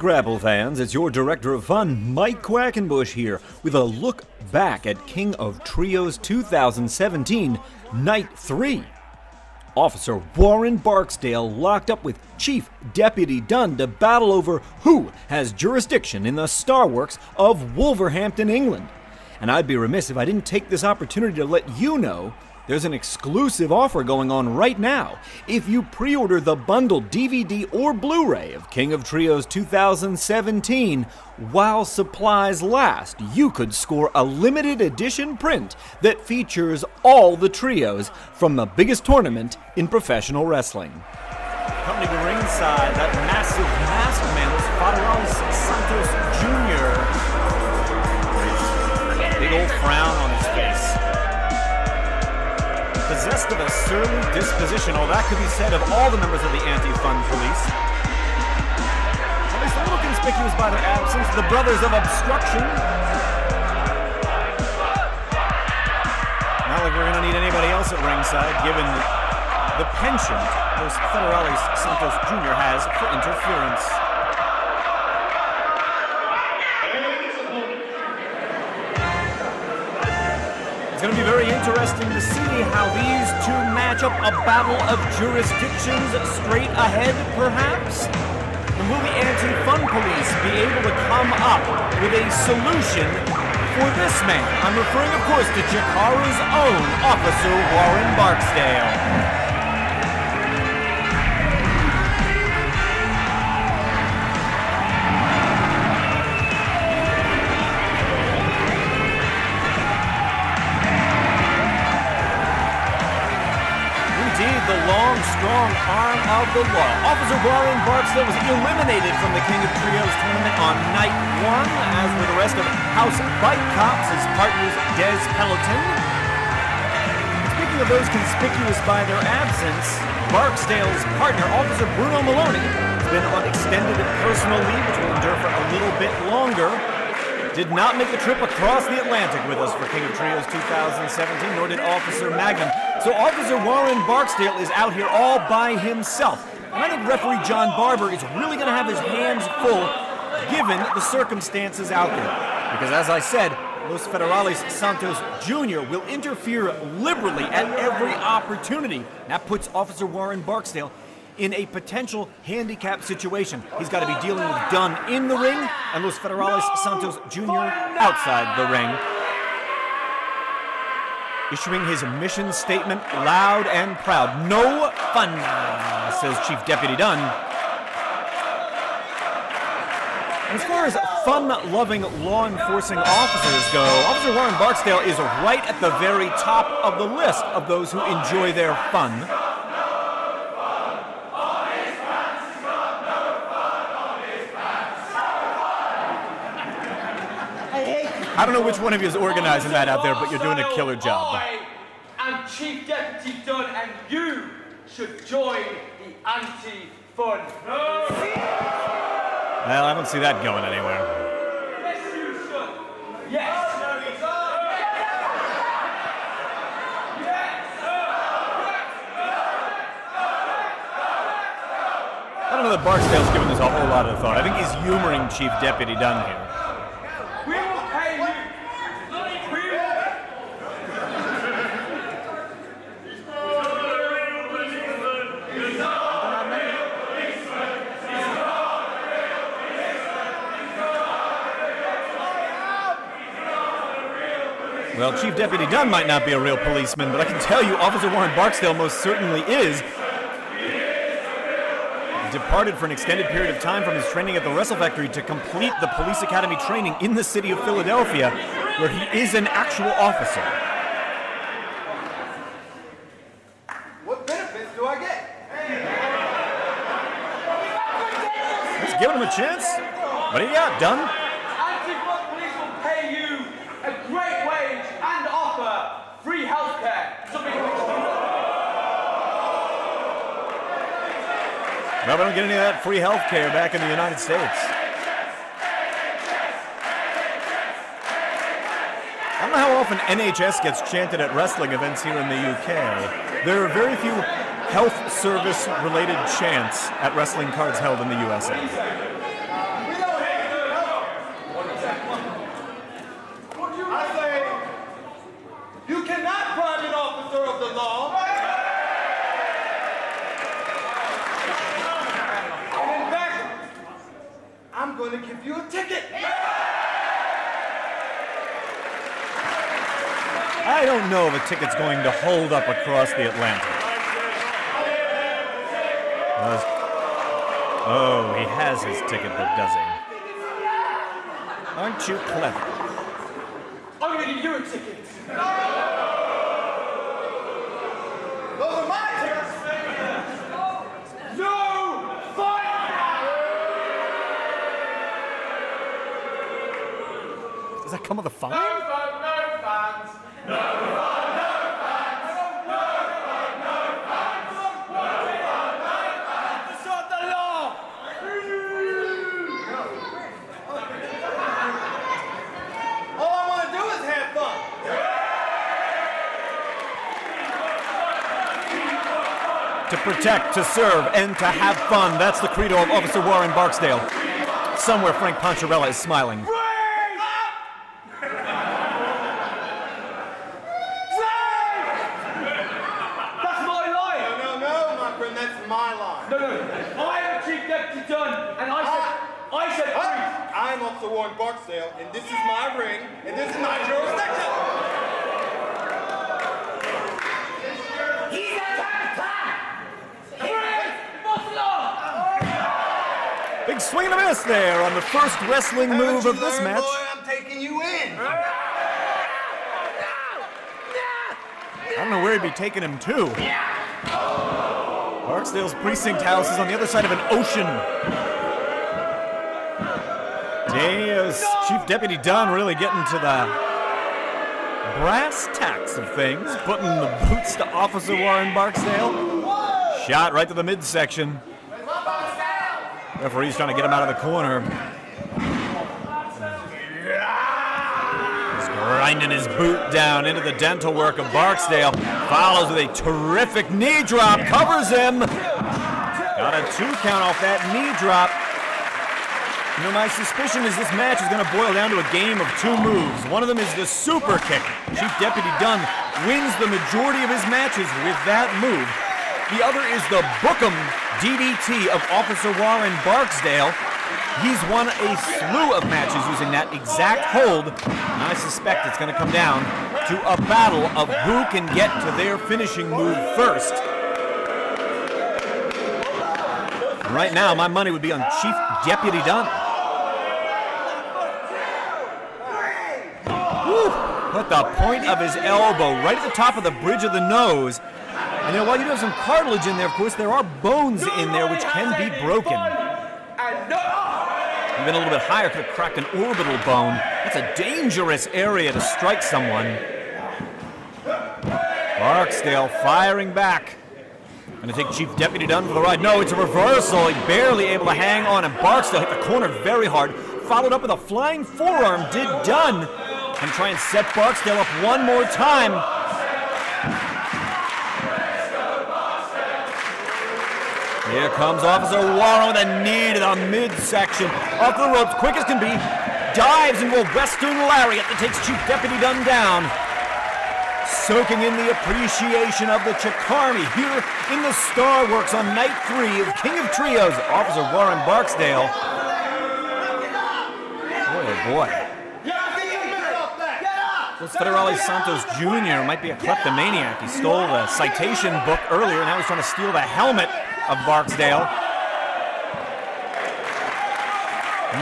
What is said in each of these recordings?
grapple fans, it's your director of fun, Mike Quackenbush here, with a look back at King of Trios 2017, Night 3. Officer Warren Barksdale locked up with Chief Deputy Dunne to battle over who has jurisdiction in the Star Works of Wolverhampton, England. And I'd be remiss if I didn't take this opportunity to let you know there's an exclusive offer going on right now. If you pre-order the bundled DVD or Blu-ray of King of Trios 2017, while supplies last, you could score a limited edition print that features all the trios from the biggest tournament in professional wrestling. Coming to ringside, that massive masked man was Faderalis Santos Jr. Big old frown on his face. Possessed of a surly disposition, that could be said of all the members of the anti-fun police. At least a little conspicuous by their absence, the brothers of obstruction. Not like we're going to need anybody else at ringside, given the penchant those Federalis Santos Jr. has for interference. It's going to be very interesting to see how these two match up, a battle of jurisdictions straight ahead, perhaps? And will the anti-fun police be able to come up with a solution for this man? I'm referring, of course, to CHIKARA's own Officer Warren Barksdale. The long, strong arm of the law. Officer Warren Barksdale was eliminated from the King of Trios tournament on night 1, as were the rest of House Bike Cops, his partners Des Peloton. Speaking of those conspicuous by their absence, Barksdale's partner, Officer Bruno Maloney, has been on extended personal leave, which will endure for a little bit longer. Did not make the trip across the Atlantic with us for King of Trios 2017, nor did Officer Magnum. So Officer Warren Barksdale is out here all by himself. And I think referee John Barber is really going to have his hands full given the circumstances out there. Because as I said, Los Federalis Santos Jr. will interfere liberally at every opportunity. That puts Officer Warren Barksdale in a potential handicap situation. He's got to be dealing with Dunne in the ring and Los Federalis Santos Jr. outside the ring. Issuing his mission statement loud and proud. No fun, says Chief Deputy Dunne. As far as fun-loving law enforcing officers go, Officer Warren Barksdale is right at the very top of the list of those who enjoy their fun. I don't know which one of you is organizing that out there, but you're doing a killer job. And Chief Deputy Dunne, and you should join the anti-fun. No. Well, I don't see that going anywhere. Yes, you should. Yes. I don't know that Barksdale's giving this a whole lot of thought. I think he's humoring Chief Deputy Dunne here. We will pay you. Well, Chief Deputy Dunne might not be a real policeman, but I can tell you Officer Warren Barksdale most certainly is. He departed for an extended period of time from his training at the Wrestle Factory to complete the police academy training in the city of Philadelphia, where he is an actual officer. What benefits do I get? Let's give him a chance. What do you got, Dunne? Anti-fun police will pay you a great wage and offer free healthcare. Well, we don't get any of that free health care back in the United States. I don't know how often NHS gets chanted at wrestling events here in the UK. There are very few health service-related chants at wrestling cards held in the USA. I don't know if a ticket's going to hold up across the Atlantic. Oh, he has his ticket book, does he? Aren't you clever? I'm gonna give you a ticket. Those are my tickets. No! Fire! Does that come with a fine? No fans! No fans! It's not the law! All I want to do is have fun. To protect, to serve, and to have fun. That's the credo of Officer Warren Barksdale. Somewhere Frank Poncherella is smiling. That's my line! No, my friend, that's my line. No. I am Chief Deputy Dunne, and I said freeze. I'm Officer Warren Barksdale, and this is my ring, and this is my jurisdiction. He's attacked! Freeze! What's the law? Big swing and a miss there on the first wrestling move of this match. Boy, I'm taking you in. I don't know where he'd be taking him to. Barksdale's precinct house is on the other side of an ocean. Chief Deputy Dunne really getting to the brass tacks of things, putting the boots to Officer Warren Barksdale. Shot right to the midsection. Referee's trying to get him out of the corner. He's grinding his boot down into the dental work of Barksdale. Follows with a terrific knee drop, covers him. Got a 2 count off that knee drop. You know, my suspicion is this match is going to boil down to a game of 2 moves. One of them is the super kick. Chief Deputy Dunne wins the majority of his matches with that move. The other is the Bookham DDT of Officer Warren Barksdale. He's won a slew of matches using that exact hold. And I suspect it's going to come down to a battle of who can get to their finishing move first. And right now, my money would be on Chief Deputy Dunne. Put the point of his elbow right at the top of the bridge of the nose. And you know, while you do have some cartilage in there, of course, there are bones in there which can be broken. Even a little bit higher, could have cracked an orbital bone. That's a dangerous area to strike someone. Barksdale firing back. Gonna take Chief Deputy Dunne for the ride. No, it's a reversal. He barely able to hang on, and Barksdale hit the corner very hard. Followed up with a flying forearm, did Dunne. And try and set Barksdale up one more time. Here comes Officer Warren with a knee to the midsection. Off the ropes, quick as can be. Dives into a Western lariat that takes Chief Deputy Dunne down. Soaking in the appreciation of the CHIKARA here in the Star Works on night 3 of King of Trios, Officer Warren Barksdale. Oh boy. This Federale Santos Jr. might be a kleptomaniac. He stole the citation book earlier, now he's trying to steal the helmet of Barksdale.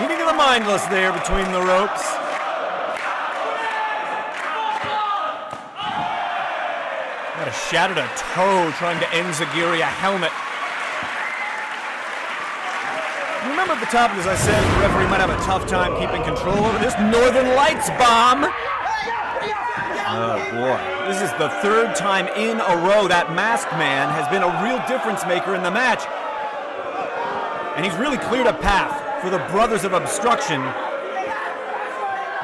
Meeting of the mindless there between the ropes. Got a shattered a toe trying to enziguri a helmet. Remember at the top of this I said the referee might have a tough time keeping control over this Northern Lights bomb. Oh boy, this is the 3rd time in a row that masked man has been a real difference maker in the match. And he's really cleared a path for the Brothers of Obstruction.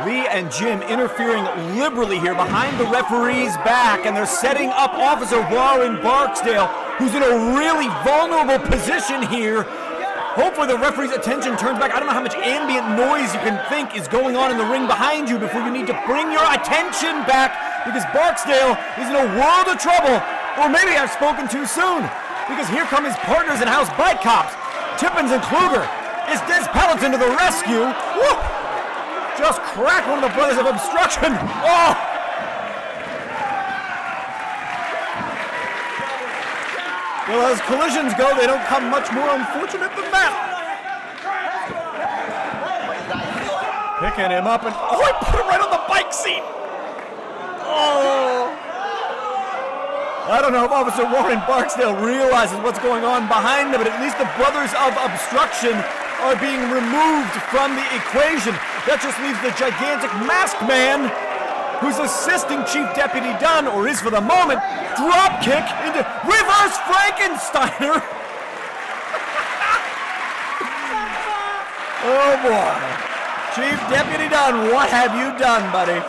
Lee and Jim interfering liberally here behind the referee's back, and they're setting up Officer Warren Barksdale, who's in a really vulnerable position here. Hopefully the referee's attention turns back. I don't know how much ambient noise you can think is going on in the ring behind you before you need to bring your attention back, because Barksdale is in a world of trouble. Or maybe I've spoken too soon, because here come his partners in house bike cops, Tippins and Kluger. Is Diz Pelleton to the rescue. Woo! Just cracked one of the Brothers of Obstruction. Oh! Well, as collisions go, they don't come much more unfortunate than that. Picking him up and, oh, he put him right on the bike seat. Oh. I don't know if Officer Warren Barksdale realizes what's going on behind them, but at least the brothers of obstruction are being removed from the equation. That just leaves the gigantic masked man who's assisting Chief Deputy Dunne, or is for the moment, drop kick into reverse Frankensteiner. Oh boy. Chief Deputy Dunne, what have you done, buddy?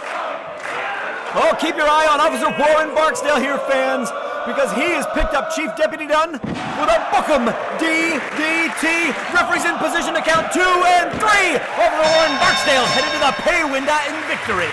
Oh, keep your eye on Officer Warren Barksdale here, fans, because he has picked up Chief Deputy Dunne with a Bookham DDT. Referee's in position to count 2 and 3. Officer Warren Barksdale headed to the pay window in victory.